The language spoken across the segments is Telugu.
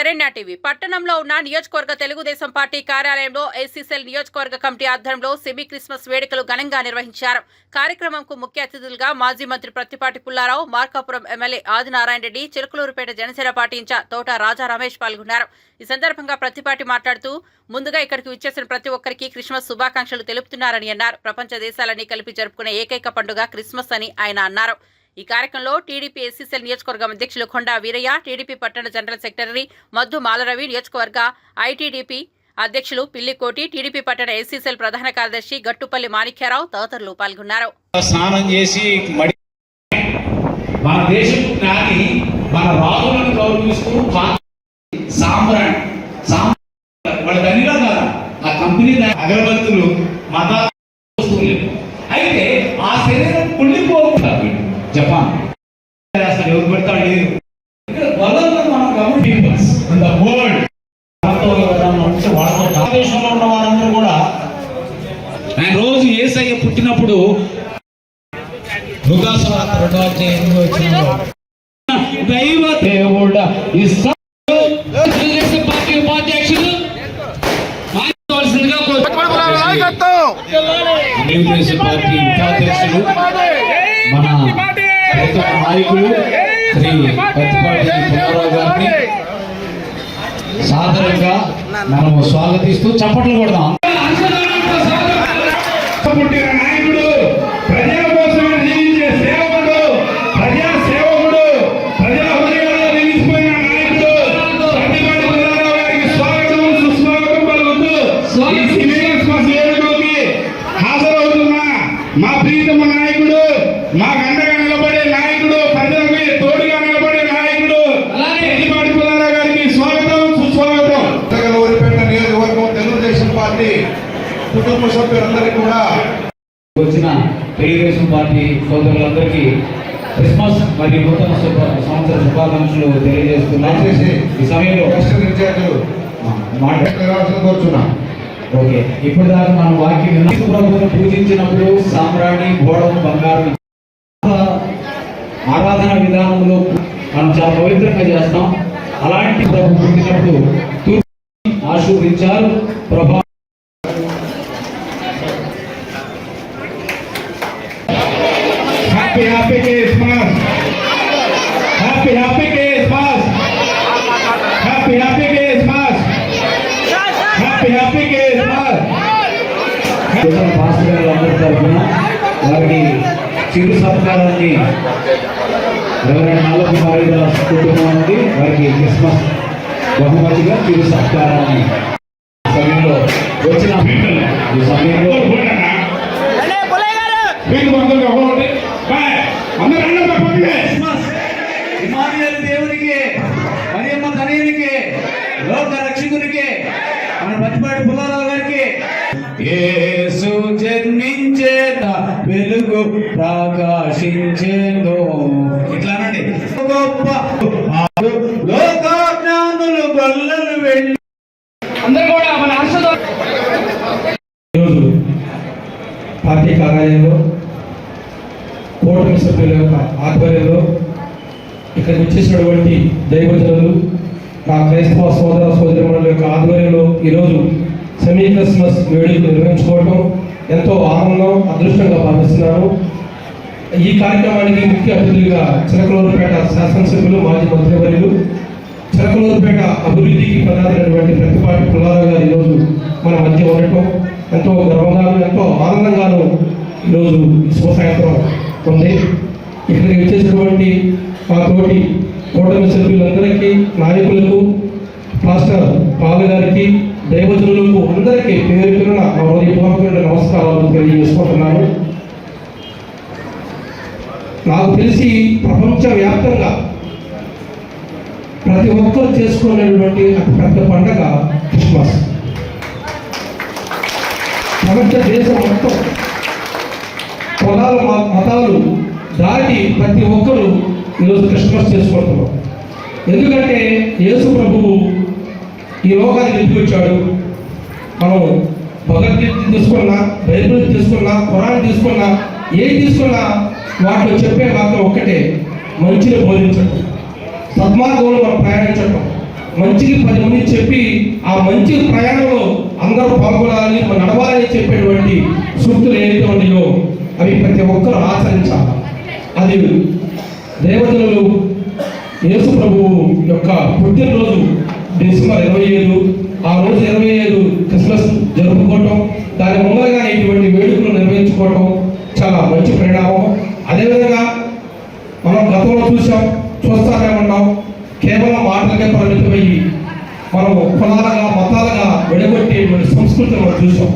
శరణ్య టీవీ పట్టణంలో ఉన్న నియోజకవర్గ తెలుగుదేశం పార్టీ కార్యాలయంలో ఎస్సీసెల్ నియోజకవర్గ కమిటీ ఆధ్వర్యంలో సెమీ క్రిస్మస్ వేడుకలు ఘనంగా నిర్వహించారు. కార్యక్రమంకు ముఖ్య అతిథులుగా మాజీ మంత్రి Prathipati Pullarao, Markapuram MLA Adinarayana Reddy, Chilakaluripet Janasena party incharge Thota Raja Ramesh పాల్గొన్నారు. ఈ సందర్భంగా ప్రత్తిపాటి మాట్లాడుతూ ముందుగా ఇక్కడికి విచ్చేసిన ప్రతి ఒక్కరికి క్రిస్మస్ శుభాకాంక్షలు తెలుపుతున్నారని అన్నారు. ప్రపంచ దేశాలన్నీ కలిపి జరుపుకునే ఏకైక పండుగ క్రిస్మస్ అని ఆయన అన్నారు. ఈ కార్యక్రమంలో టీడీపీ ఎస్సీసెల్ నియోజకవర్గం అధ్యక్షులు కొండా వీరయ్య, టీడీపీ పట్టణ జనరల్ సెక్రటరీ మద్దు మాలరవి, నియోజకవర్గ ఐటీడీపీ అధ్యక్షులు పిల్లికోటి, టీడీపీ పట్టణ ఎస్సీసెల్ ప్రధాన కార్యదర్శి గట్టుపల్లి మాణిక్యారావు తదితరులు పాల్గొన్నారు. స్నానం చేసి మన దేశం నాటి మన రాజులను గౌరవిస్తూ వాళ్ళ ధనిగా కాదు ఆ కంపెనీ అగరబత్తులు మత అయితే ఆ శరీరం కుళ్ళిపోతుంది. జపాన్ అసలు ఎవరు పెడతాడు లేదు. మనం భారతదేశంలో ఉన్న వారందరూ కూడా ఆయన రోజు యేసయ్య పుట్టినప్పుడు దైవ దేవుడ పార్టీ ఉపాధ్యక్షులు తెలుగుదేశం పార్టీ ఉపాధ్యక్షులు మన నాయకులు శ్రీ ప్రత్తిపాటి పుల్లారావు గారిని సాదరంగా మనము స్వాగతిస్తూ చప్పట్లు కొడదాం. పుట్టిన నాయకుడు, ప్రజల కోసం జీవించే సేవకుడు, ప్రజా సేవకుడు, ప్రజల హృదయాల్లో నిలిచిపోయిన నాయకుడు ప్రత్తిపాటి పుల్లారావు గారికి స్వాగతం సుస్వాగతం పలుకుతూ ఈ సెమీ క్రిస్మస్ వేడుకకి హాజరవుతున్న మా ప్రీతమ నాయకుడు, మా అండగా నిలబడే నాయకుడు, ప్రజలకి తోడుగా నిలబడే నాయకుడు ప్రత్తిపాటి పుల్లారావు గారికి స్వాగతం సుస్వాగతం. ఊరిపేట నియోజకవర్గం తెలుగుదేశం పార్టీ కుటుంబ సభ్యులందరికీ కూడా వచ్చిన తెలుగుదేశం పార్టీ సోదరులందరికీ క్రిస్మస్ మరియు నూతన సంవత్సర శుభాకాంక్షలు తెలియజేస్తున్నాం. ఈ సమయంలో కూర్చున్నా. ఓకే, ఇప్పుడు దాకా మనం వాక్యం ప్రభువును పూజించినప్పుడు సామ్రాణి, గోడం, బంగారం ఆరాధన విధానంలో మనం చాలా పవిత్రంగా చేస్తాం. అలాంటి ప్రభు పుట్టినప్పుడు ఆశీర్వదించారు. ప్రభా happy Christmas, happy Christmas, happy Christmas, happy Christmas. Pastor గారు అందరి తరఫున వారికి చిరు సత్కారాన్ని నాలుగు మారిదల కుటుంబం నుండి వారికి క్రిస్మస్ బహుమతిగా చిరు సత్కారాన్ని సమయంలో వచ్చిన ఈ సమయంలో దేవునికి, మరియమ్మ తనయునికి, లోక రక్షకునికి, మన ప్రత్తిపాటి పుల్లారావు గారికి యేసు జన్మించేట వెలుగు ప్రకాశించేదో ఇట్లానండి. గొప్ప లోక జ్ఞానులు గొల్లలు వెళ్ళి అందరూ కూడా మన ఆశతో ఈరోజు పార్టీ కార్యాలయంలో కూటమి సభ్యుల యొక్క ఆధ్వర్యంలో ఇక్కడ వచ్చేసినటువంటి దైవజనులు, నా క్రైస్తవ సోదర సోదరిమణుల యొక్క ఆధ్వర్యంలో ఈరోజు సెమీ క్రిస్మస్ వేడుకలు నిర్వహించుకోవడం ఎంతో ఆనందం, అదృష్టంగా భావిస్తున్నాను. ఈ కార్యక్రమానికి ముఖ్య అతిథులుగా చిలకలూరుపేట శాసనసభ్యులు, మాజీ మంత్రివర్యులు, చిలకలూరుపేట అభివృద్ధికి ప్రధానమైనటువంటి ప్రత్తిపాటి పుల్లారావు గారు ఈరోజు మన మధ్య ఉండటం ఎంతో గర్వంగాను, ఎంతో ఆనందంగాను ఈరోజు శుభ సాయంత్రం ఉంది. ఇక్కడికి వచ్చేసినటువంటి మా తోటి కూటమి సభ్యులందరికీ, నాయకులకు, పాస్టర్ పాల్ గారికి, దైవజనులకు అందరికీ పేరు పేరున హృదయపూర్వకమైన నమస్కారాలు తెలియజేసుకుంటున్నాను. నాకు తెలిసి ప్రపంచవ్యాప్తంగా ప్రతి ఒక్కరు చేసుకునేటువంటి అతి పెద్ద పండుగ క్రిస్మస్. ప్రపంచ దేశం మొత్తం కులాలు మతాలు దాటి ప్రతి ఒక్కరూ ఈరోజు క్రిస్మస్ చేసుకుంటున్నాం. ఎందుకంటే యేసు ప్రభువు ఈ లోకానికి ఎందుకు వచ్చాడు? మనం భగవద్గీత తీసుకున్నా, బైబిల్ తీసుకున్నా, ఖురాన్ తీసుకున్నా, ఏది తీసుకున్నా వాటిలో చెప్పే మాత్రం ఒక్కటే, మంచిని బోధించడం, సద్మార్గంలో మనం ప్రయాణించడం, మంచికి 10 మంది చెప్పి ఆ మంచి ప్రయాణంలో అందరూ పాల్గొనాలని నడవాలని చెప్పేటువంటి సూక్తులు ఏదైతే ఉన్నాయో అవి ప్రతి ఒక్కరు ఆచరించాలి. అది దేవతలు యేసు ప్రభువు యొక్క పుట్టినరోజు డిసెంబర్ 25, ఆ రోజు 25 క్రిస్మస్ జరుపుకోవటం, దాని మూలంగా ఇటువంటి వేడుకలు నిర్వహించుకోవటం చాలా మంచి పరిణామం. అదేవిధంగా మనం గతంలో చూస్తానే ఉన్నాం, కేవలం మాటలకే పరిమితమయ్యి మనం కులాలుగా మతాలుగా విడగొట్టేటువంటి సంస్కృతిని మనం చూసాం.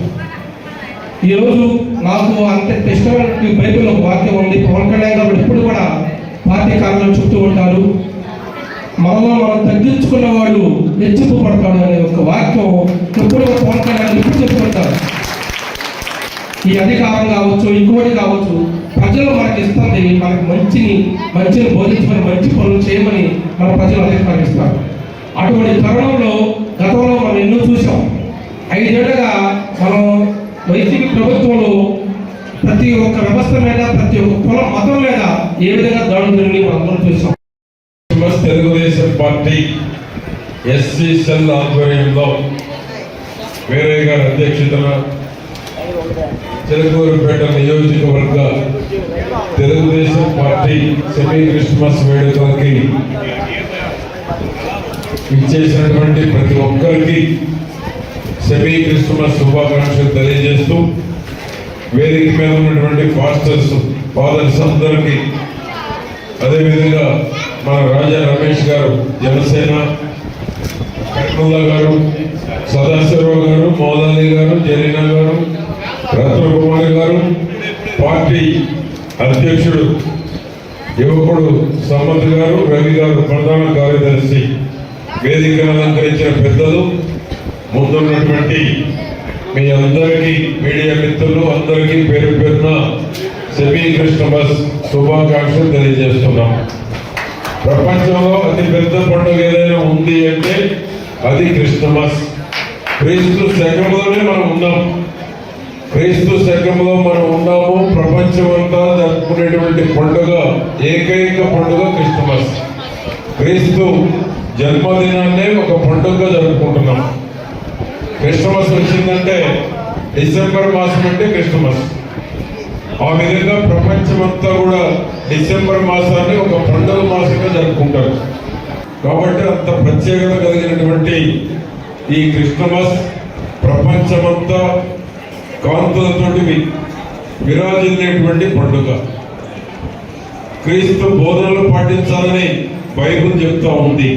ఈరోజు నాకు అంత ఇష్టమైనటువంటి బైబిల్ ఒక వాక్యం ఉంది. పవన్ కళ్యాణ్ గారు ఎప్పుడు కూడా పార్టీ కార్యాలయం చెప్తూ ఉంటారు, మనలో మనం తగ్గించుకున్న వాడు హెచ్చింపబడతాడు అనే ఒక వాక్యం ఎప్పుడు పవన్ కళ్యాణ్ ఎప్పుడు చెప్పుకుంటారు. ఈ అధికారం కావచ్చు, ఇంకోటి కావచ్చు, ప్రజలు మనకి ఇస్తుంది, మనకి మంచిని బోధించమని, మంచి పనులు చేయమని మన ప్రజలు అధికారిస్తారు. అటువంటి తరుణంలో గతంలో మనం ఎన్నో చూసాం. 5 ఏళ్ళుగా మనం వైసీపీ ప్రభుత్వంలో ప్రతి ఒక్క వ్యవస్థ మీద, ప్రతి ఒక్క కులం మతం మీద ఏ విధంగా దాడులు జరిగి మనం అందరం చూసాం. తెలుగుదేశం పార్టీ ఎస్సీ సెల్ ఆధ్వర్యంలో వీరయ్య గారి అధ్యక్షతన చిలకూరుపేట నియోజకవర్గ తెలుగుదేశం పార్టీ సెమీ క్రిస్మస్ వేడుకలకి ఇచ్చేసినటువంటి ప్రతి ఒక్కరికి సెమీ క్రిస్మస్ శుభాకాంక్షలు తెలియజేస్తూ, వేదిక మీద ఉన్నటువంటి ఫాదర్స్ అందరికీ, అదేవిధంగా మన రాజా రమేష్ గారు జనసేన, కర్నూల గారు, సదాశివరావు గారు, మోదాలి గారు, జరీనా గారు, రత్నకుమారి గారు, పార్టీ అధ్యక్షుడు యువకుడు సమత్ గారు, రవి గారు, ప్రధాన కార్యదర్శి, వేదికను అలంకరించిన పెద్దలు, ముందున్నటువంటి మీ అందరికీ, మీడియా మిత్రులు అందరికీ పేరు పేరున సెమీ క్రిస్మస్ శుభాకాంక్షలు తెలియజేస్తున్నాం. ప్రపంచంలో అతి పెద్ద పండుగ ఏదైనా ఉంది అంటే అది క్రిస్మస్. క్రీస్తు శకంలోనే మనం ఉన్నాం. క్రీస్తు శకంలో మనం ఉన్నాము. ప్రపంచం అంతా జరుపుకునేటువంటి పండుగ, ఏకైక పండుగ క్రిస్మస్. క్రీస్తు జన్మదినాన్నే ఒక పండుగ జరుపుకుంటున్నాం. క్రిస్మస్ వచ్చిందంటే డిసెంబర్ మాసం అంటే క్రిస్మస్. ఆ విధంగా ప్రపంచమంతా కూడా డిసెంబర్ మాసాన్ని ఒక పండుగ మాసంగా జరుపుకుంటారు. కాబట్టి అంత ప్రత్యేకత కలిగినటువంటి ఈ క్రిస్మస్ ప్రపంచమంతా కాంతులతోటి విరాజిల్లేటువంటి పండుగ. క్రీస్తు బోధనలు పాటించాలని బైబిల్ చెప్తా ఉంది.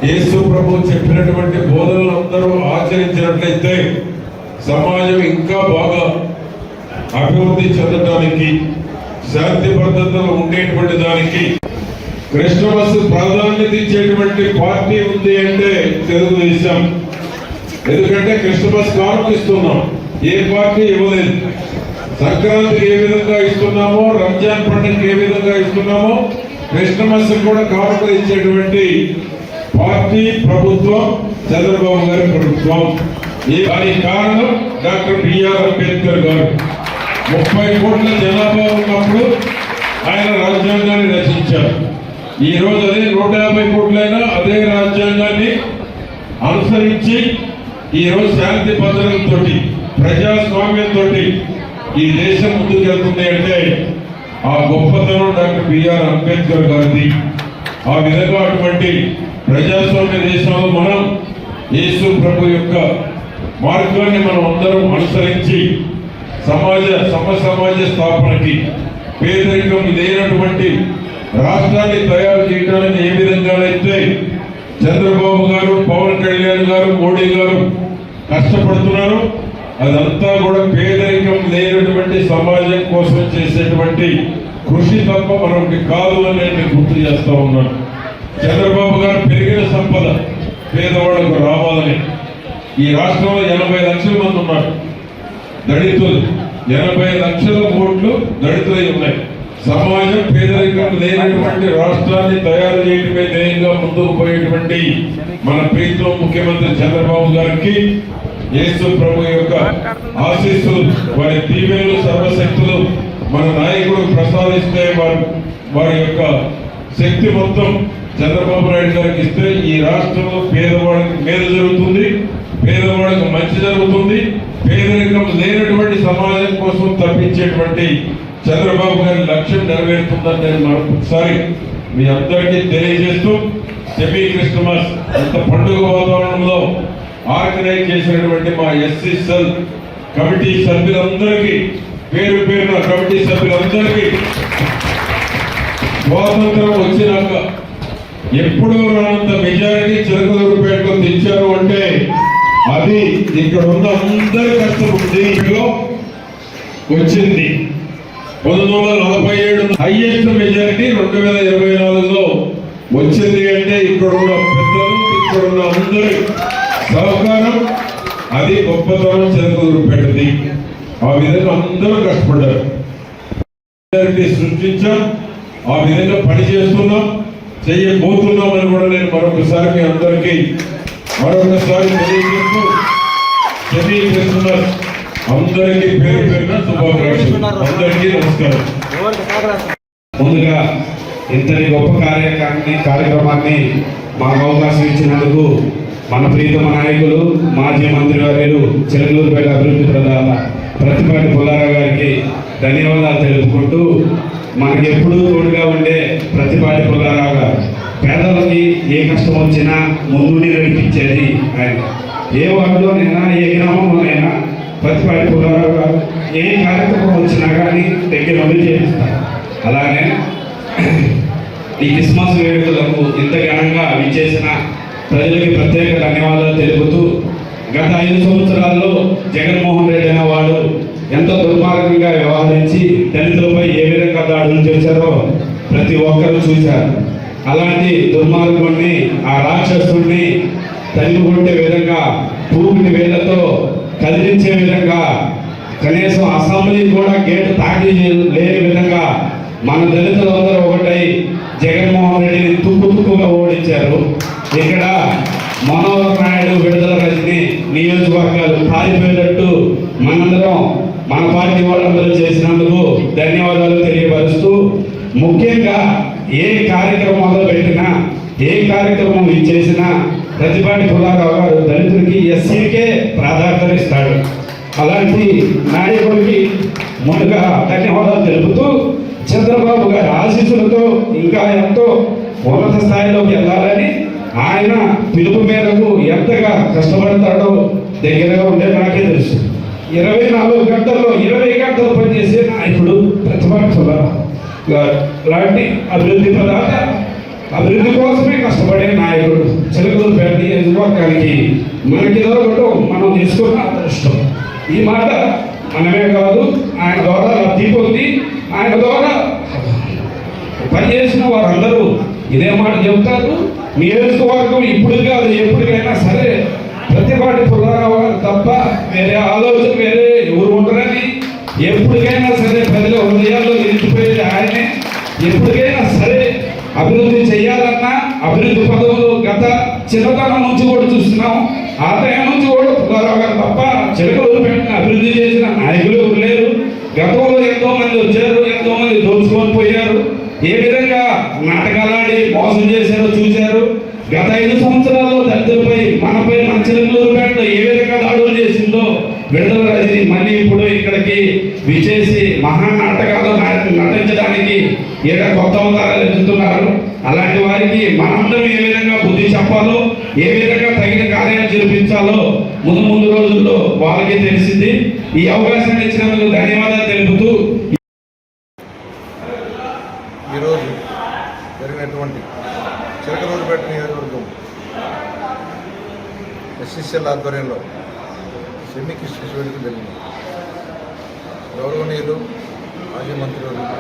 యేసు ప్రభు చెప్పినటువంటి బోధనలు అందరూ ఆచరించినట్లయితే సమాజం ఇంకా బాగా అభివృద్ధి చెందడానికి, శాంతి భద్రతలు ఉండేటువంటి దానికి క్రిస్మస్ ప్రాధాన్యత ఇచ్చేటువంటి పార్టీ ఉంది అంటే తెలుగుదేశం. ఎందుకంటే క్రిస్మస్ కానుక ఇస్తున్నాం, ఏ పార్టీ ఇవ్వలేదు. సంక్రాంతికి ఏ విధంగా ఇస్తున్నామో, రంజాన్ పండుగకి ఏ విధంగా ఇస్తున్నామో, క్రిస్మస్ కూడా కానుకలు ఇచ్చేటువంటి పార్టీ ప్రభుత్వం చంద్రబాబు గారి ప్రభుత్వం. దానికి కారణం డాక్టర్ బిఆర్ అంబేద్కర్ గారు. 30 కోట్ల జనాభా ఉన్నప్పుడు ఆయన రాజ్యాంగాన్ని రచించారు. ఈ రోజు అదే 150 కోట్లైనా అదే రాజ్యాంగాన్ని అనుసరించి ఈ రోజు శాంతి భద్రతలతోటి, ప్రజాస్వామ్యంతో ఈ దేశం ముందుకెళ్తుంది అంటే ఆ గొప్పతనం డాక్టర్ బిఆర్ అంబేద్కర్ గారిది. ఆ విధంగా అటువంటి ప్రజాస్వామ్య దేశంలో మనం యేసు ప్రభు యొక్క మార్గాన్ని మనం అందరం అనుసరించి సమాజ స్థాపనకి, పేదరికం లేనటువంటి రాష్ట్రాన్ని తయారు చేయడానికి ఏ విధంగానైతే చంద్రబాబు గారు, పవన్ కళ్యాణ్ గారు, మోడీ గారు కష్టపడుతున్నారు, అదంతా కూడా పేదరికం లేనటువంటి సమాజం కోసం చేసేటువంటి కృషి తప్ప మరొకటి కాదు అని నేను గుర్తు చేస్తా ఉన్నాను. చంద్రబాబు గారు పెరిగిన సంపద పేదవాళ్లకు రావాలని, ఈ రాష్ట్రంలో 80 లక్షల మంది ఉన్నారు దళితులు. 80 లక్షల ఓట్లు దళితులై ఉన్నాయి. సమాజం పేదరికం లేనటువంటి రాష్ట్రాన్ని తయారు చేయడమే ధ్యేయంగా ముందుకు పోయేటువంటి మన ప్రీతం ముఖ్యమంత్రి చంద్రబాబు గారికి యేసు ప్రభు యొక్క ఆశీస్సులు, వారి దీవెనలు, సర్వశక్తులు మన నాయకుడు ప్రసాదిస్తే వారి యొక్క శక్తి మొత్తం చంద్రబాబు నాయుడు గారికి ఇస్తే ఈ రాష్ట్రంలో పేదవాడికి మేలు జరుగుతుంది, పేదవాడికి మంచి జరుగుతుంది, పేదరికం లేనటువంటి సమాజం కోసం తప్పించేటువంటి చంద్రబాబు గారి లక్ష్యం నెరవేరుతుందని నేను మరొకసారి మీ అందరికీ తెలియజేస్తూ సెమీ క్రిస్మస్ ఇంత పండుగ వాతావరణంలో ఆర్గనైజ్ చేసినటువంటి మా ఎస్సీ సెల్ కమిటీ సభ్యులందరికీ పేరు పేరున కమిటీ సభ్యులందరికీ స్వాతంత్రం వచ్చినాక ఎప్పుడూ రానంత మెజారిటీ చిలకలూరుపేటలో తెచ్చారు అంటే అది ఇక్కడ ఉన్న అందరి కష్టం దీంట్లో వచ్చింది. 1947 హైయెస్ట్ మెజారిటీ 2024లో వచ్చింది అంటే ఇక్కడ ఉన్న పెద్దలు, ఇక్కడ ఉన్న అందరి సహకారం, అది గొప్పతనం చిలకలూరుపేటది. ఆ విధంగా అందరూ కష్టపడ్డారు, సృష్టించాం, ఆ విధంగా పని చేస్తున్నాం, చేయబోతున్నాం అని కూడా నేను మరొకసారి మీ అందరికీ తెలియజేస్తూ సెమీ క్రిస్మస్ అందరికీ పేరు పేరున శుభాకాంక్షలు. అందరికీ నమస్కారం. ముందుగా ఇంతటి గొప్ప కార్యక్రమాన్ని మాకు అవకాశం ఇచ్చినందుకు మన ప్రీతమ నాయకులు మాజీ మంత్రివర్యులు చిలకలూరుపేట అభివృద్ధి ప్రధాన ప్రతిపాటి పుల్లారావు గారికి ధన్యవాదాలు తెలుపుకుంటూ, మనకి ఎప్పుడూ తోడుగా ఉండే ప్రతిపాటి పుల్లారావు గారు పేదలకి ఏ కష్టం వచ్చినా ముందుని నడిపించేది ఆయన. ఏ వార్డులోనైనా ఏ గ్రామంలోనైనా ప్రతిపాటి పుల్లారావు గారు ఏ కార్యక్రమం వచ్చినా కానీ దగ్గర ఉండి చేపిస్తారు. అలానే ఈ క్రిస్మస్ వేడుకలకు ఇంత ఘనంగా విచ్చేసిన ప్రజలకి ప్రత్యేక ధన్యవాదాలు తెలుపుతూ, గత 5 సంవత్సరాల్లో జగన్మోహన్ రెడ్డి అనేవాడు ఎంతో దుర్మార్గంగా వ్యవహరించి దళితులపై ఏ విధంగా దాడులు చేశారో ప్రతి ఒక్కరూ చూశారు. అలాంటి దుర్మార్గుడిని, ఆ రాక్షసుడిని తల్లి కొట్టే విధంగా, పూర్తి వేళ్లతో కదిలించే విధంగా, కనీసం అసెంబ్లీ కూడా గేటు తాకి లేని విధంగా మన దళితులందరూ ఒకటై జగన్మోహన్ రెడ్డిని తుక్కుగా ఓడించారు. ఇక్కడ మనోహర్ నాయుడు, విడుదల రజని నియోజకవర్గాలు పారిపోయేటట్టు మనందరం, మన పార్టీ వాళ్ళందరూ చేసినందుకు ధన్యవాదాలు తెలియపరుస్తూ, ముఖ్యంగా ఏ కార్యక్రమం మొదలు పెట్టినా, ఏ కార్యక్రమం చేసినా ప్రతిపాటి పుల్లారావు గారు దళితులకి, ఎస్సీకే ప్రాధాన్యత ఇస్తాడు. అలాంటి నాయకుడికి ముందుగా ధన్యవాదాలు తెలుపుతూ, చంద్రబాబు గారి ఆశీస్సులతో ఇంకా ఎంతో ఉన్నత స్థాయిలోకి వెళ్ళాలని, ఆయన పిలుపు మేరకు ఎంతగా కష్టపడతాడో దగ్గరగా ఉండే నాకే తెలుసు. 24 గంటల్లో 20 గంటలు పనిచేసే నాయకుడు ప్రతిపాటి పుల్లారావు గారు లాంటి అభివృద్ధి ప్రదాత, అభివృద్ధి కోసమే కష్టపడే నాయకుడు చిలకలూరుపేట నియోజకవర్గానికి మనకి దొరకటం మనం తీసుకున్న అదృష్టం. ఈ మాట మనమే కాదు, ఆయన ద్వారా లబ్ధి పొంది ఆయన ద్వారా పనిచేసిన వారందరూ ఇదే మాట చెబుతారు. నియోజకవర్గం ఇప్పుడు కాదు, ఎప్పటికైనా సరే ప్రతిపాటి పుల్లారావు గారు తప్ప వేరే ఆలోచన వేరే ఎవరు ఉండరని, ఎప్పటికైనా సరే ప్రజల హృదయాల్లో నిలిచిపోయేది ఆయనే. ఎప్పటికైనా సరే అభివృద్ధి చేయాలన్నా అభివృద్ధి పదవులు గత చిన్నతనం నుంచి కూడా చూస్తున్నాం. ఆ టైం నుంచి కూడా పుల్లారావు గారు తప్ప చిలకలూరుపేటను అభివృద్ధి చేసిన నాయకులు ఎవరు లేరు. గతంలో ఎంతో మంది వచ్చారు, ఎంతో మంది దోచుకొని పోయారు, ఏ విధంగా నాటకాలాడి మోసం చేశారో చూశారు. గత 5 సంవత్సరాల్లో దళితులపై, మనపై, మన చిలకలూరుపేటలో ఏ విధంగా దాడులు చేసిందో విడుదల రజని మళ్ళీ ఇప్పుడు ఇక్కడికి విచేసి మహానాటకాలు నటించడానికి ఏదో కొత్త అవతారాలు ఎత్తుతున్నారు. అలాంటి వారికి మనందరం ఏ విధంగా బుద్ధి చెప్పాలో, ఏ విధంగా తగిన కార్యాలు జరిపించాలో ముందు రోజుల్లో వాళ్ళకి తెలిసింది. ఈ అవకాశాన్ని ఇచ్చినందుకు ధన్యవాదాలు తెలుపుతూ, ఈరోజు జరిగినటువంటి చిలకలూరుపేట నియోజకవర్గం ఎస్సీసీఎల్ ఆధ్వర్యంలో సెమీ క్రిస్మస్ వేడుక జరిగింది. గౌరవనీయులు మాజీ మంత్రివర్యులు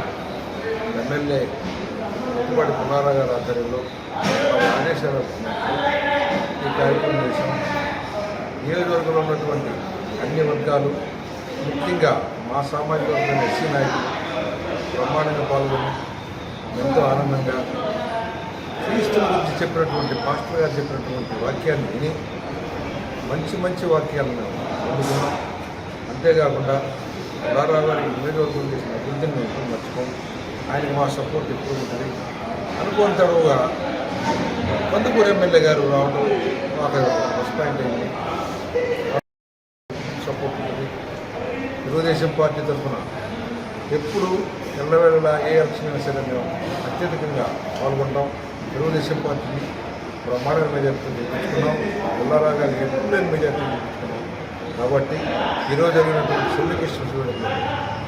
ఎమ్మెల్యే ప్రతిపాటి పుల్లారావు గారి ఆధ్వర్యంలో ఆదేశాల ఈ కార్యక్రమం చేశాం. నియోజకవర్గంలో ఉన్నటువంటి అన్ని వర్గాలు, ముఖ్యంగా మా సామాజిక వర్గం ఎస్సీ నాయకులు బ్రహ్మాండంగా పాల్గొని ఎంతో ఆనందంగా క్రీస్తుల గురించి చెప్పినటువంటి పాస్టర్ గారు చెప్పినటువంటి వాక్యాన్ని విని మంచి వాక్యాలను అందుకున్నాం. అంతేకాకుండా పుల్లారావు గారికి నియోజకవర్గం చేసిన అభివృద్ధిని మేము ఎప్పుడు మర్చిపోం. ఆయనకు మా సపోర్ట్ ఎక్కువ ఉంటుంది. అనుకోని తడవుగా కందుకూరు ఎమ్మెల్యే గారు రావడం మాకు ప్లస్ పాయింట్ అయింది. సపోర్ట్ ఉంటుంది. తెలుగుదేశం పార్టీ తరఫున ఎప్పుడు ఎల్లవేళలా ఏ ఎలక్షన్ అయినా సరే మేము అత్యధికంగా పాల్గొంటాం. తెలుగుదేశం పార్టీని బ్రహ్మాండ మెజార్టీతో గెలిపించుకున్నాం. పుల్లారావు గారికి ఎప్పుడు లేని మెజార్టీ గెలిపించుకున్నాం. కాబట్టి ఈరోజు జరిగినటువంటి సెమికృష్ణ వేడుకలో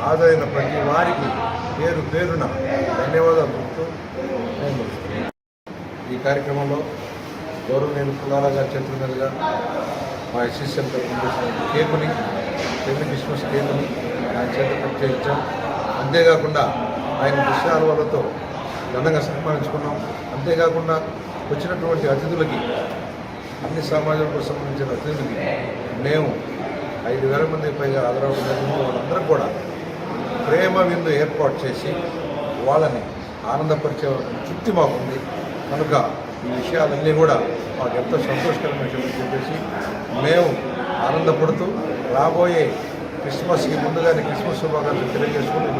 హాజరైన ప్రతి వారికి పేరు పేరున ధన్యవాదాలు చెప్తూ నేను ముగిస్తున్నాను. ఈ కార్యక్రమంలో గౌరవనీయులు పుల్లారావు గారి చేతుల మీదుగా మా ఎస్ఎస్ఎల్ తరఫున కేకుని సెమీ క్రిస్మస్ కేకుని ఆయన చేత కట్ చేయించాం. అంతేకాకుండా ఆయన దృశ్యాలతో ఘనంగా సన్మానించుకున్నాం. అంతేకాకుండా వచ్చినటువంటి అతిథులకి అన్ని సమాజాలకు సంబంధించిన అతిథులకి మేము 5,000 మందికి పైగా హాజరవడం జరిగింది. వాళ్ళందరూ కూడా ప్రేమ విందు ఏర్పాటు చేసి వాళ్ళని ఆనందపరిచే చుట్టి మాకుంది. కనుక ఈ విషయాలన్నీ కూడా మాకు ఎంతో సంతోషకరమైన విషయం చెప్పేసి మేము ఆనందపడుతూ రాబోయే క్రిస్మస్కి ముందుగానే క్రిస్మస్ శుభాకాంక్షలు తెలియజేసుకుంటూ